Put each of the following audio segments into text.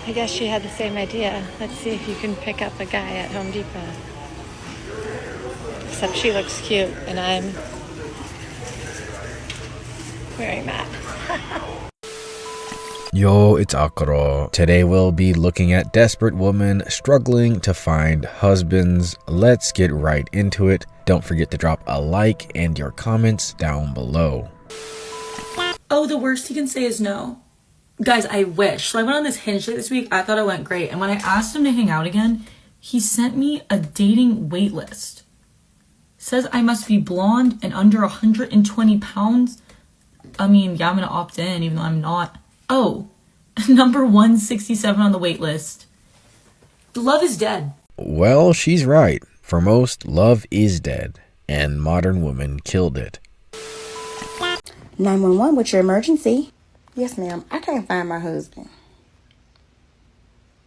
I guess she had the same idea. Let's see if you can pick up a guy at Home Depot. Except she looks cute and I'm wearing that. Yo, it's Akaro. Today we'll be looking at desperate women struggling to find husbands. Let's get right into it. Don't forget to drop a like and your comments down below. Oh, the worst he can say is no. Guys, I wish. So I went on this Hinge date this week. I thought it went great. And when I asked him to hang out again, he sent me a dating wait list. Says I must be blonde and under 120 pounds. I mean, yeah, I'm going to opt in even though I'm not. Oh, number 167 on the wait list. Love is dead. Well, she's right. For most, love is dead, and modern women killed it. 911, what's your emergency? Yes, ma'am. I can't find my husband.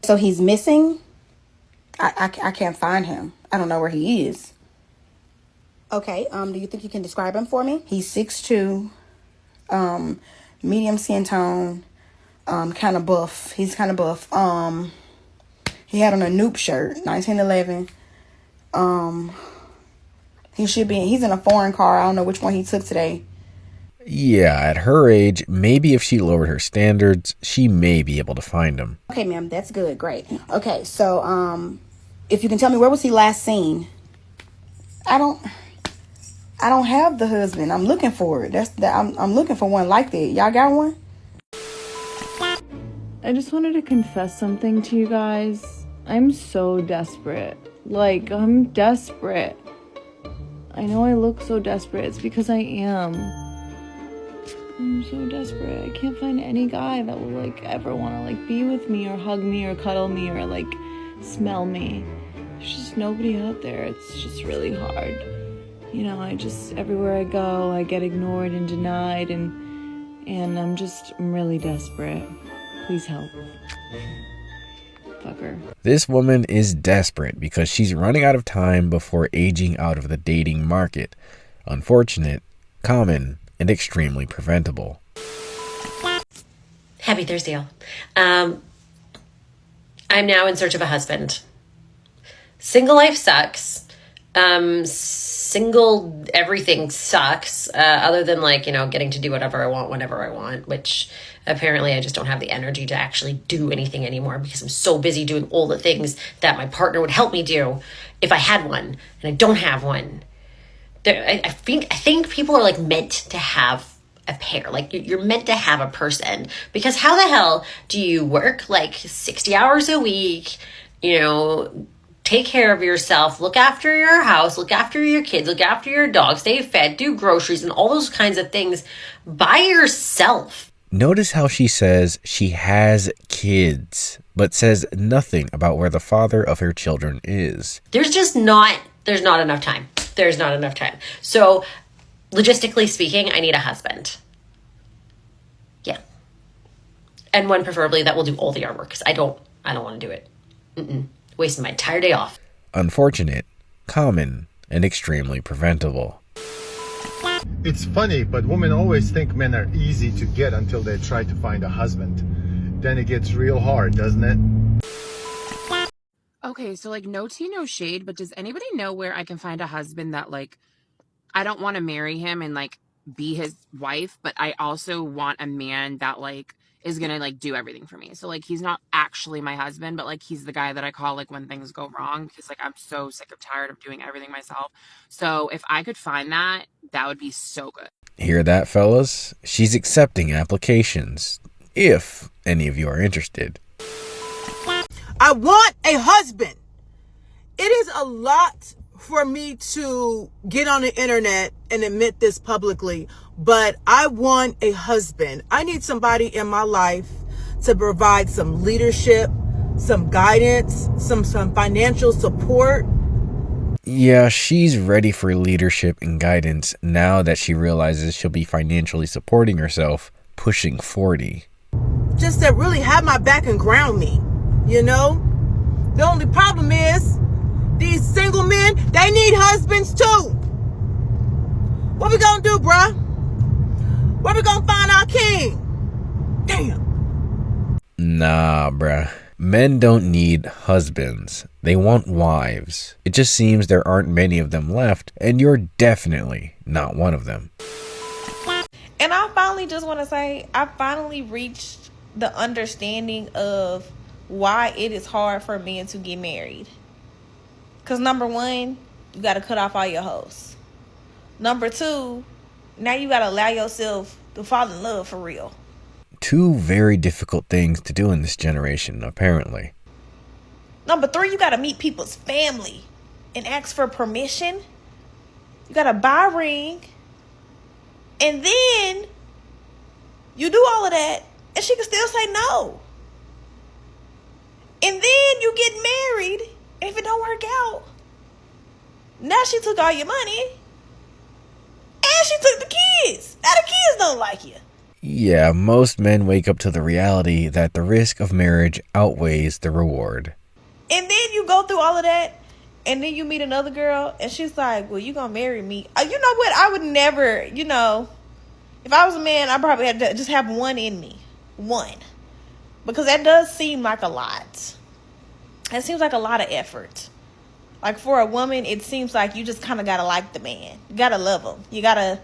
So he's missing? I can't find him. I don't know where he is. Okay, do you think you can describe him for me? He's 6'2", medium skin tone, kind of buff. He's kind of buff. He had on a Noop shirt, 1911. He's in a foreign car. I don't know which one he took today. Yeah, at her age, maybe if she lowered her standards, she may be able to find him. Okay, ma'am, that's good, great. Okay, so, if you can tell me, where was he last seen? I don't have the husband. I'm looking for it. I'm looking for one like that. Y'all got one? I just wanted to confess something to you guys. I'm so desperate. Like, I'm desperate. I know I look so desperate. It's because I am. I'm so desperate. I can't find any guy that will, like, ever want to, like, be with me or hug me or cuddle me or, like, smell me. There's just nobody out there. It's just really hard. You know, everywhere I go, I get ignored and denied, and I'm really desperate. Please help. Fucker. This woman is desperate because she's running out of time before aging out of the dating market. Unfortunate, common, and extremely preventable. Happy Thursday, all. I'm now in search of a husband. Single life sucks. Single everything sucks, other than, like, you know, getting to do whatever I want whenever I want, which apparently I just don't have the energy to actually do anything anymore because I'm so busy doing all the things that my partner would help me do if I had one, and I don't have one. I think people are, like, meant to have a pair. Like, you're meant to have a person, because how the hell do you work like 60 hours a week, you know, take care of yourself, look after your house, look after your kids, look after your dog, stay fed, do groceries, and all those kinds of things by yourself? Notice how she says she has kids, but says nothing about where the father of her children is. There's not enough time. There's not enough time. So, logistically speaking, I need a husband. Yeah. And one preferably that will do all the yard work, because I don't want to do it. Wasting my entire day off. Unfortunate, common, and extremely preventable. It's funny, but women always think men are easy to get until they try to find a husband. Then it gets real hard, doesn't it? Okay, so, like, no tea, no shade, but does anybody know where I can find a husband that, like, I don't want to marry him and, like, be his wife, but I also want a man that, like, is gonna, like, do everything for me. So, like, he's not actually my husband, but, like, he's the guy that I call, like, when things go wrong, because, like, I'm so sick of tired of doing everything myself. So if I could find that, that would be so good. Hear that, fellas? She's accepting applications, if any of you are interested. I want a husband. It is a lot for me to get on the internet and admit this publicly, but I want a husband. I need somebody in my life to provide some leadership, some guidance, some financial support. Yeah, she's ready for leadership and guidance now that she realizes she'll be financially supporting herself, pushing 40. Just to really have my back and ground me, you know? The only problem is these single men, they need husbands too. What we gonna do, bruh? Where we gonna find our king? Damn. Nah, bruh. Men don't need husbands. They want wives. It just seems there aren't many of them left, and you're definitely not one of them. And I finally just want to say, I finally reached the understanding of why it is hard for men to get married. Because number one, you got to cut off all your hoes. Number two, now you got to allow yourself to fall in love for real. Two very difficult things to do in this generation, apparently. Number three, you got to meet people's family and ask for permission. You got to buy a ring. And then you do all of that and she can still say no. And then you get married. And if it don't work out, now she took all your money. And she took the kids. Now the kids don't like you. Yeah, most men wake up to the reality that the risk of marriage outweighs the reward. And then you go through all of that, and then you meet another girl, and she's like, well, you gonna marry me. You know what? I would never, if I was a man, I probably had to just have one in me. One. Because that does seem like a lot. It seems like a lot of effort. Like for a woman, it seems like you just kind of gotta like the man. You gotta love him. You gotta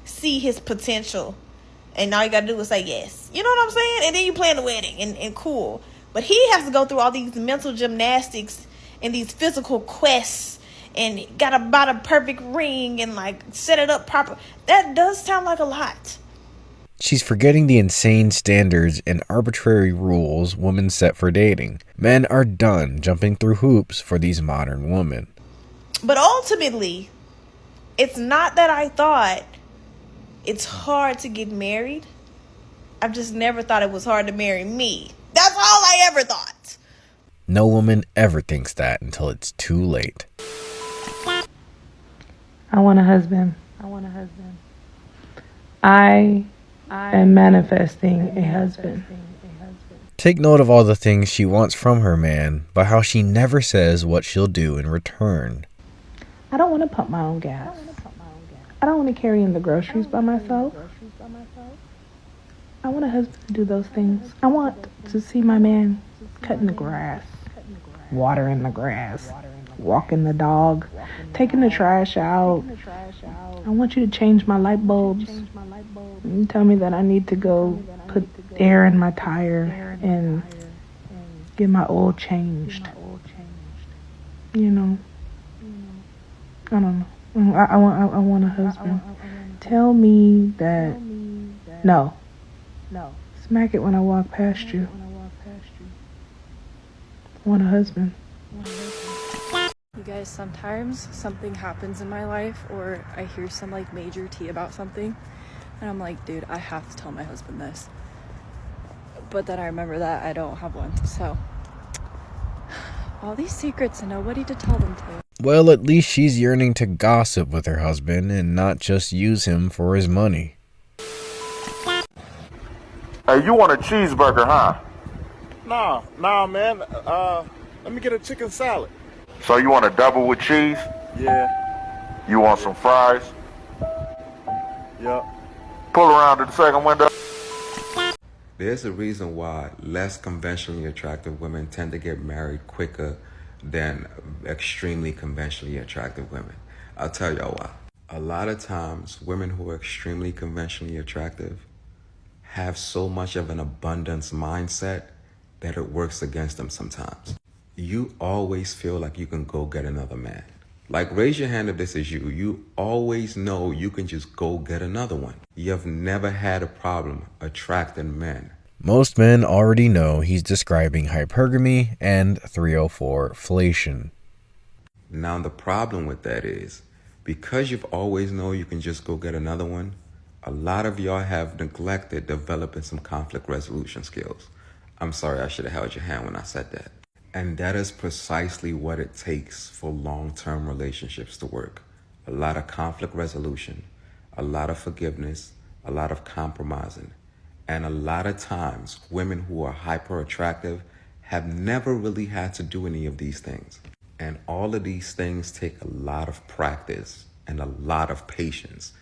see his potential. And all you gotta do is say yes. You know what I'm saying? And then you plan the wedding and cool. But he has to go through all these mental gymnastics and these physical quests and gotta buy the perfect ring and like set it up proper. That does sound like a lot. She's forgetting the insane standards and arbitrary rules women set for dating. Men are done jumping through hoops for these modern women. But ultimately, it's not that I thought it's hard to get married. I've just never thought it was hard to marry me. That's all I ever thought. No woman ever thinks that until it's too late. I want a husband. I am manifesting a husband. Take note of all the things she wants from her man, but how she never says what she'll do in return. I don't want to pump my own gas. I don't want to carry in the groceries by myself. I want a husband to do those things. I want to see my man cutting the grass, watering the grass, walking the dog, taking the trash out. I want you to change my light bulbs. You tell me that I need to go put air in my tire and get my oil changed. I don't know. I want a husband. Tell me that. No. Smack it when I walk past you. I want a husband. You guys, sometimes something happens in my life or I hear some like major tea about something and I'm like, dude, I have to tell my husband this. But then I remember that I don't have one. So all these secrets and nobody to tell them to. Well, at least she's yearning to gossip with her husband and not just use him for his money. Hey, you want a cheeseburger, huh? Nah, man. Let me get a chicken salad. So you want a double with cheese? Yeah. You want some fries? Yup. Pull around to the second window. There's a reason why less conventionally attractive women tend to get married quicker than extremely conventionally attractive women. I'll tell y'all why. A lot of times, women who are extremely conventionally attractive have so much of an abundance mindset that it works against them sometimes. You always feel like you can go get another man. Like, raise your hand if this is you. You always know you can just go get another one. You've never had a problem attracting men. Most men already know he's describing hypergamy and 304-flation. Now, the problem with that is, because you've always known you can just go get another one, a lot of y'all have neglected developing some conflict resolution skills. I'm sorry, I should have held your hand when I said that. And that is precisely what it takes for long-term relationships to work. A lot of conflict resolution, a lot of forgiveness, a lot of compromising. And a lot of times, women who are hyper attractive have never really had to do any of these things. And all of these things take a lot of practice and a lot of patience.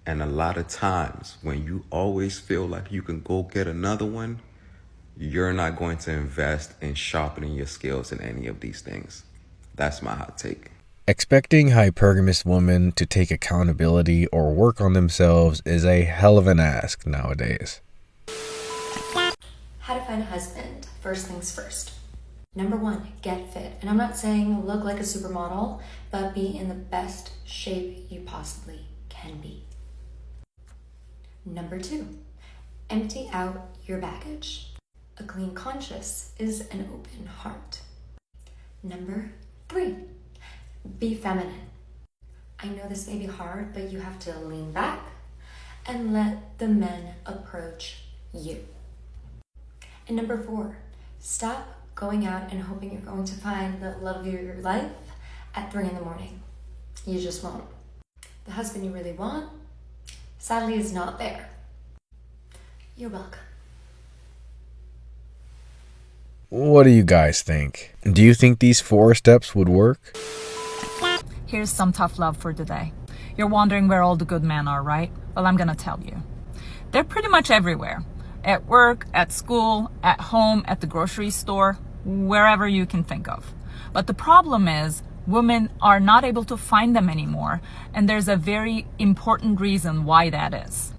And a lot of times, when you always feel like you can go get another one, you're not going to invest in sharpening your skills in any of these things. That's my hot take. Expecting hypergamous women to take accountability or work on themselves is a hell of an ask nowadays. How to find a husband. First things first. Number 1, get fit. And I'm not saying look like a supermodel, but be in the best shape you possibly can be. Number 2, empty out your baggage. A clean conscience is an open heart. Number 3, be feminine. I know this may be hard, but you have to lean back and let the men approach you. And number 4, stop going out and hoping you're going to find the love of your life at 3 in the morning. You just won't. The husband you really want, sadly, is not there. You're welcome. What do you guys think? Do you think these 4 steps would work? Here's some tough love for today. You're wondering where all the good men are, right? Well, I'm gonna tell you. They're pretty much everywhere. At work, at school, at home, at the grocery store, wherever you can think of. But the problem is, women are not able to find them anymore, and there's a very important reason why that is.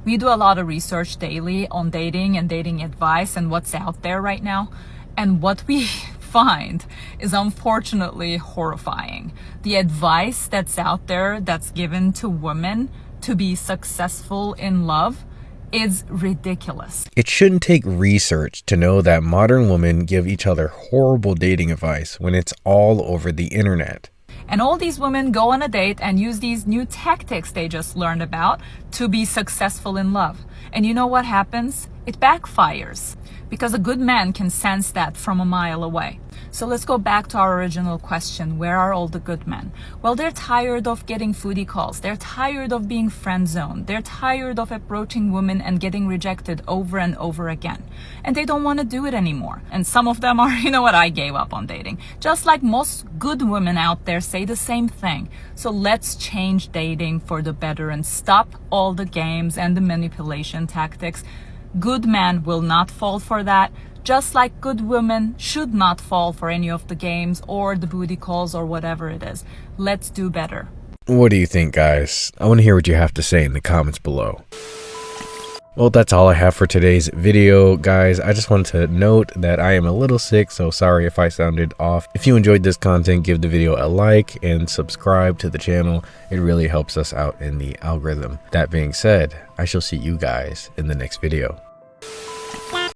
We do a lot of research daily on dating and dating advice and what's out there right now, and what we find is unfortunately horrifying. The advice that's out there that's given to women to be successful in love is ridiculous. It shouldn't take research to know that modern women give each other horrible dating advice when it's all over the internet. And all these women go on a date and use these new tactics they just learned about to be successful in love. And you know what happens? It backfires, because a good man can sense that from a mile away. So let's go back to our original question. Where are all the good men? Well, they're tired of getting foodie calls. They're tired of being friend zoned. They're tired of approaching women and getting rejected over and over again. And they don't want to do it anymore. And some of them are, you know what, I gave up on dating. Just like most good women out there say the same thing. So let's change dating for the better and stop all the games and the manipulation tactics. Good men will not fall for that, just like good women should not fall for any of the games or the booty calls or whatever it is. Let's do better. What do you think, guys? I want to hear what you have to say in the comments below. Well, that's all I have for today's video, guys. I just wanted to note that I am a little sick, so sorry if I sounded off. If you enjoyed this content, give the video a like and subscribe to the channel. It really helps us out in the algorithm. That being said, I shall see you guys in the next video.